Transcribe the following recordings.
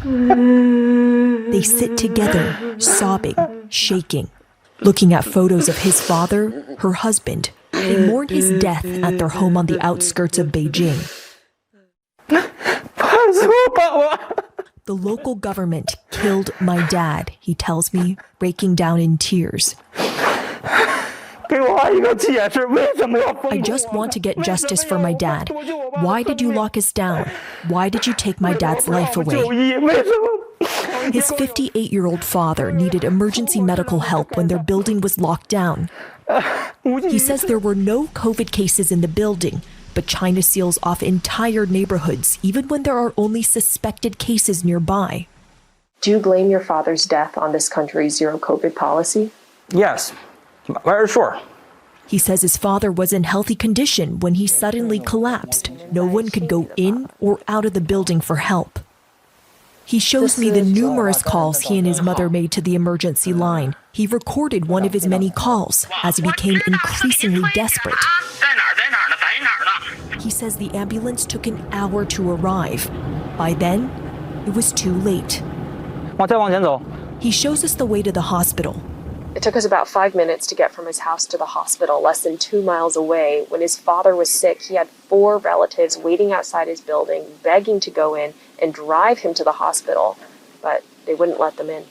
They sit together, sobbing, shaking, looking at photos of his father, her husband. They mourn his death at their home on the outskirts of Beijing. The local government killed my dad, he tells me, breaking down in tears. I just want to get justice for my dad. Why did you lock us down? Why did you take my dad's life away? His 58-year-old father needed emergency medical help when their building was locked down. He says there were no COVID cases in the building, but China seals off entire neighborhoods, even when there are only suspected cases nearby. Do you blame your father's death on this country's zero COVID policy? Yes, very sure. He says his father was in healthy condition when he suddenly collapsed. No one could go in or out of the building for help. He shows me the numerous calls he and his mother made to the emergency line. He recorded one of his many calls as he became increasingly desperate. He says the ambulance took an hour to arrive. By then, it was too late. He shows us the way to the hospital. It took us about 5 minutes to get from his house to the hospital, less than 2 miles away. When his father was sick, he had 4 relatives waiting outside his building, begging to go in and drive him to the hospital, but they wouldn't let them in.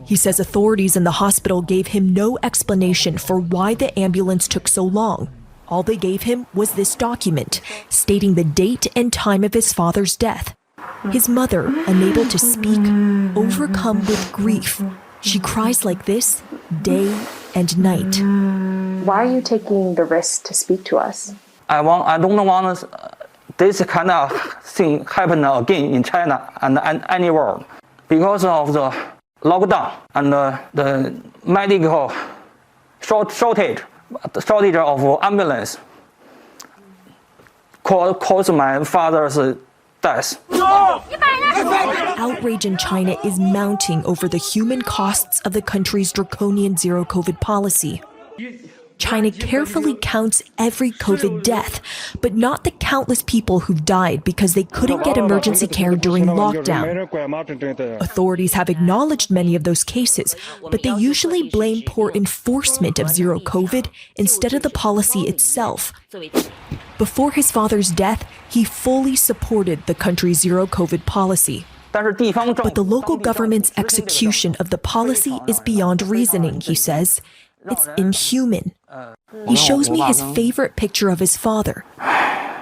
He says authorities in the hospital gave him no explanation for why the ambulance took so long. All they gave him was this document, stating the date and time of his father's death. His mother, unable to speak, overcome with grief. She cries like this day and night. Why are you taking the risk to speak to us? I don't want this kind of thing happen again in China and anywhere because of the lockdown and the medical shortage of ambulance caused my father's death. Outrage in China is mounting over the human costs of the country's draconian zero COVID policy. China carefully counts every COVID death, but not the countless people who've died because they couldn't get emergency care during lockdown. Authorities have acknowledged many of those cases, but they usually blame poor enforcement of zero COVID instead of the policy itself. Before his father's death, he fully supported the country's zero COVID policy. But the local government's execution of the policy is beyond reasoning, he says. It's inhuman. He shows me his favorite picture of his father,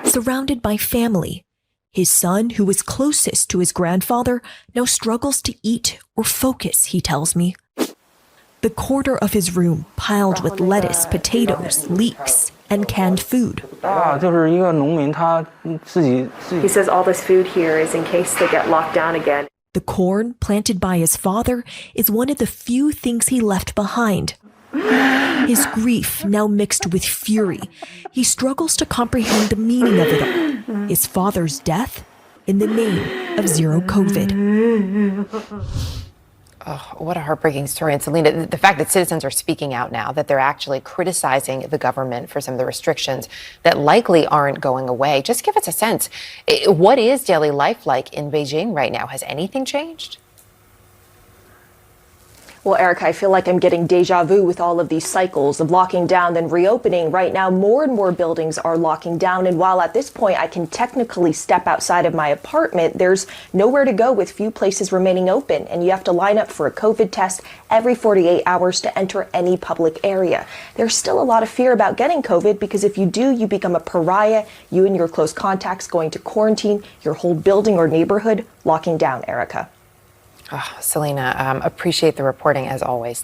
surrounded by family. His son, who was closest to his grandfather, now struggles to eat or focus, he tells me. The corner of his room piled with lettuce, potatoes, leeks, and canned food. He says all this food here is in case they get locked down again. The corn planted by his father is one of the few things he left behind. His grief now mixed with fury. He struggles to comprehend the meaning of it all. His father's death in the name of zero COVID. Oh, what a heartbreaking story. And Selena, the fact that citizens are speaking out now, that they're actually criticizing the government for some of the restrictions that likely aren't going away. Just give us a sense. What is daily life like in Beijing right now? Has anything changed? Well, Erica, I feel like I'm getting deja vu with all of these cycles of locking down, then reopening. Right now, more and more buildings are locking down. And while at this point I can technically step outside of my apartment, there's nowhere to go with few places remaining open. And you have to line up for a COVID test every 48 hours to enter any public area. There's still a lot of fear about getting COVID because if you do, you become a pariah. You and your close contacts going to quarantine, your whole building or neighborhood locking down, Erica. Oh, Selena, appreciate the reporting as always.